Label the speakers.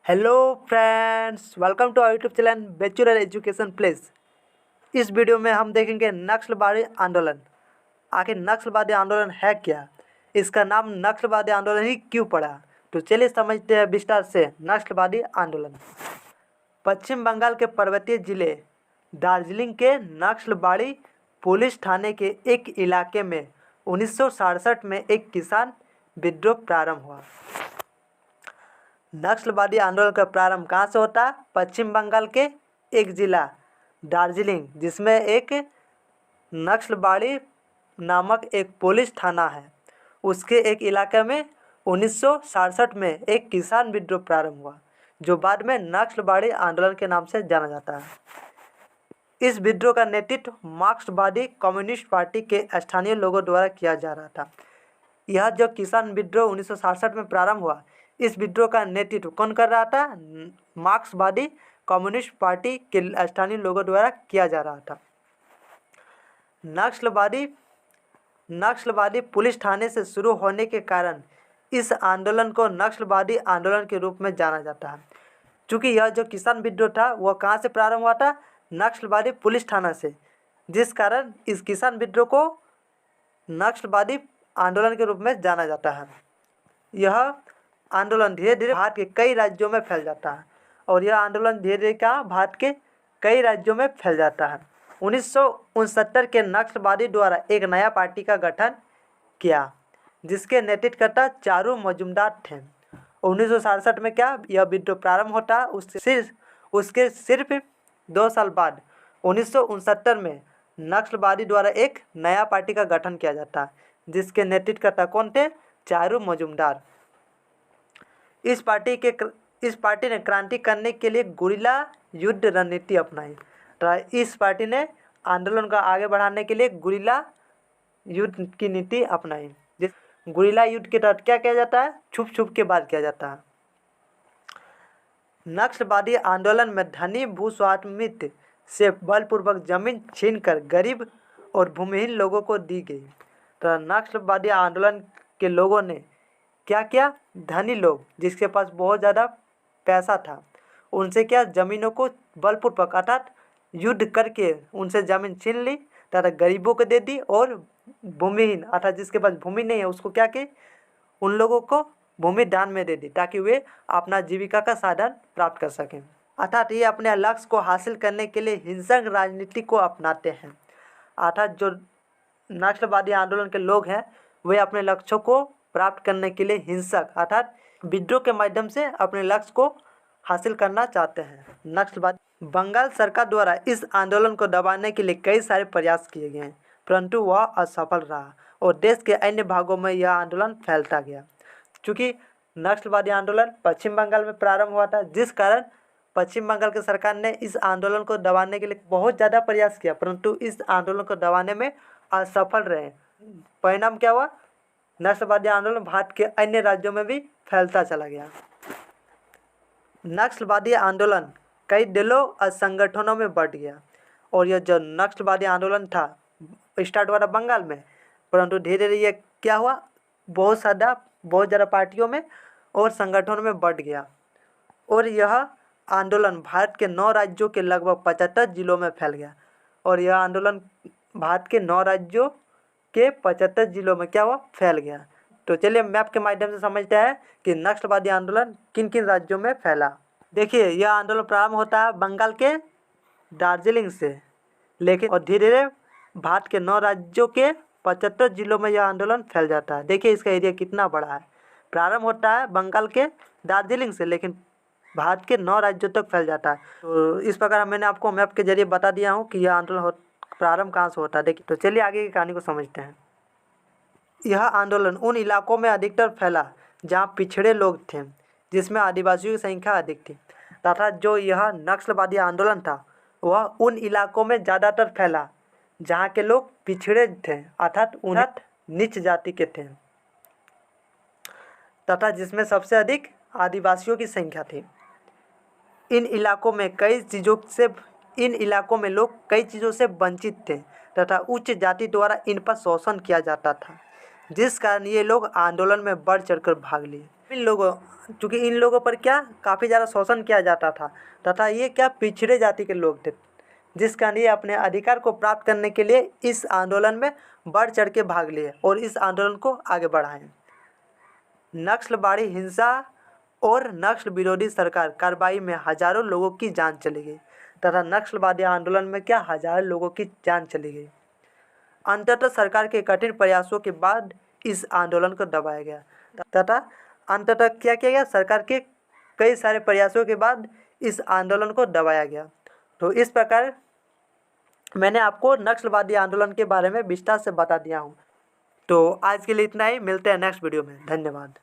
Speaker 1: Hello friends, welcome to our YouTube channel bachelor education place. इस video में हम देखेंगे नक्सलवादी आंदोलन। आखिर नक्सलवादी आंदोलन है क्या, इसका नाम नक्सलवादी आंदोलन ही क्यों पड़ा। तो चलिए समझते हैं विस्तार से नक्सलवादी आंदोलन। पश्चिम बंगाल के पर्वतीय जिले दार्जिलिंग के नक्सलबाड़ी पुलिस थाने के एक इलाके में 1967 में एक किसान विद्रोह प्रारंभ हुआ। नक्सलवादी आंदोलन का प्रारंभ कहाँ से होता है? पश्चिम बंगाल के एक जिला दार्जिलिंग, जिसमें एक नक्सलबाड़ी नामक एक पुलिस थाना है, उसके एक इलाके में 1967 में एक किसान विद्रोह प्रारंभ हुआ, जो बाद में नक्सलबाड़ी आंदोलन के नाम से जाना जाता है। इस विद्रोह का नेतृत्व मार्क्सवादी कम्युनिस्ट पार्टी के स्थानीय लोगों द्वारा किया जा रहा था। यह जो किसान विद्रोह 1967 में प्रारंभ हुआ, इस विद्रोह का नेतृत्व कौन कर रहा था? मार्क्सवादी कम्युनिस्ट पार्टी के स्थानीय लोगों द्वारा किया जा रहा था। नक्सलवादी पुलिस थाने से शुरू होने के कारण इस आंदोलन को नक्सलवादी आंदोलन के रूप में जाना जाता है। चूँकि यह जो किसान विद्रोह था वह कहाँ से प्रारंभ हुआ था? नक्सलवादी पुलिस थाना से, जिस कारण इस किसान विद्रोह को नक्सलवादी आंदोलन के रूप में जाना जाता है। यह आंदोलन धीरे धीरे भारत के कई राज्यों में फैल जाता है और यह आंदोलन धीरे धीरे क्या भारत के कई राज्यों में फैल जाता है। 1969 के नक्सलवादी द्वारा एक नया पार्टी का गठन किया, जिसके नेतृत्वकर्ता चारू मजूमदार थे। 1967 में क्या यह विद्रोह प्रारंभ होता है, उसके सिर्फ 2 साल बाद 1969 में नक्सलवादी द्वारा एक नया पार्टी का गठन किया जाता है, जिसके नेतृत्वकर्ता कौन थे? चारू मजूमदार। इस पार्टी ने क्रांति करने के लिए गुरिल्ला युद्ध रणनीति अपनाई। तो इस पार्टी ने आंदोलन को आगे बढ़ाने के लिए गुरिल्ला युद्ध की नीति अपनाई। जिस गुरिल्ला युद्ध के तहत क्या किया जाता है? छुप छुप के बाद किया जाता है। नक्सलवादी आंदोलन में धनी भूस्वामित्व से बलपूर्वक जमीन छीनकर गरीब और भूमिहीन लोगों को दी गई। तो नक्सलवादी आंदोलन के लोगों ने क्या किया? धनी लोग जिसके पास बहुत ज़्यादा पैसा था, उनसे क्या ज़मीनों को बलपूर्वक अर्थात युद्ध करके उनसे ज़मीन छीन ली तथा गरीबों को दे दी, और भूमिहीन अर्थात जिसके पास भूमि नहीं है उसको क्या कि उन लोगों को भूमि दान में दे दी, ताकि वे अपना जीविका का साधन प्राप्त कर सकें। अर्थात ये अपने लक्ष्य को हासिल करने के लिए हिंसक राजनीति को अपनाते हैं। अर्थात जो नक्सलवादी आंदोलन के लोग हैं वे अपने लक्ष्यों को प्राप्त करने के लिए हिंसक अर्थात विद्रोह के माध्यम से अपने लक्ष्य को हासिल करना चाहते हैं। नक्सलवादी बंगाल सरकार द्वारा इस आंदोलन को दबाने के लिए कई सारे प्रयास किए गए, परंतु वह असफल रहा और देश के अन्य भागों में यह आंदोलन फैलता गया। चूँकि नक्सलवादी आंदोलन पश्चिम बंगाल में प्रारंभ हुआ था, जिस कारण पश्चिम बंगाल की सरकार ने इस आंदोलन को दबाने के लिए बहुत ज़्यादा प्रयास किया, परंतु इस आंदोलन को दबाने में असफल रहे। परिणाम क्या हुआ? नक्सलवादी आंदोलन भारत के अन्य राज्यों में भी फैलता चला गया। नक्सलवादी आंदोलन कई दलों और संगठनों में बढ़ गया, और यह जो नक्सलवादी आंदोलन था स्टार्ट हुआ था बंगाल में, परंतु धीरे धीरे ये क्या हुआ? बहुत ज़्यादा पार्टियों में और संगठनों में बढ़ गया, और यह आंदोलन भारत के 9 राज्यों के लगभग 75 जिलों में फैल गया। और यह आंदोलन भारत के 9 राज्यों के 75 जिलों में क्या हुआ? फैल गया। तो चलिए मैप के माध्यम से समझते हैं कि नक्सलवादी आंदोलन किन किन राज्यों में फैला। देखिए, यह आंदोलन प्रारंभ होता है बंगाल के दार्जिलिंग से, लेकिन और धीरे धीरे भारत के 9 राज्यों के 75 जिलों में यह आंदोलन फैल जाता है। देखिए इसका एरिया कितना बड़ा है। प्रारंभ होता है बंगाल के दार्जिलिंग से, लेकिन भारत के 9 राज्यों तक फैल जाता है। तो इस प्रकार मैंने आपको मैप के जरिए बता दिया हूँ कि यह आंदोलन प्रारंभ कहाँ से होता है। देखिए, तो चलिए आगे की कहानी को समझते हैं। यह आंदोलन उन इलाकों में अधिकतर फैला जहाँ पिछड़े लोग थे, जिसमें आदिवासियों की संख्या अधिक थी, तथा जो यह नक्सलवादी आंदोलन था वह उन इलाकों में ज़्यादातर फैला जहाँ के लोग पिछड़े थे अर्थात उन्नत नीच जाति के थे, तथा जिसमें सबसे अधिक आदिवासियों की संख्या थी। इन इलाकों में लोग कई चीज़ों से वंचित थे तथा उच्च जाति द्वारा इन पर शोषण किया जाता था, जिस कारण ये लोग आंदोलन में बढ़ चढ़कर भाग लिए। चूँकि इन लोगों पर क्या काफ़ी ज़्यादा शोषण किया जाता था तथा ये क्या पिछड़े जाति के लोग थे, जिस कारण ये अपने अधिकार को प्राप्त करने के लिए इस आंदोलन में बढ़ चढ़ के भाग लिए और इस आंदोलन को आगे बढ़ाएं। नक्सलवादी हिंसा और नक्सल विरोधी सरकार कार्रवाई में हजारों लोगों की जान चली गई तथा नक्सलवादी आंदोलन में क्या हजारों लोगों की जान चली गई। अंततः सरकार के कठिन प्रयासों के बाद इस आंदोलन को दबाया गया तथा अंततः क्या किया गया, सरकार के कई सारे प्रयासों के बाद इस आंदोलन को दबाया गया। तो इस प्रकार मैंने आपको नक्सलवादी आंदोलन के बारे में विस्तार से बता दिया हूँ। तो आज के लिए इतना ही, मिलते हैं नेक्स्ट वीडियो में। धन्यवाद।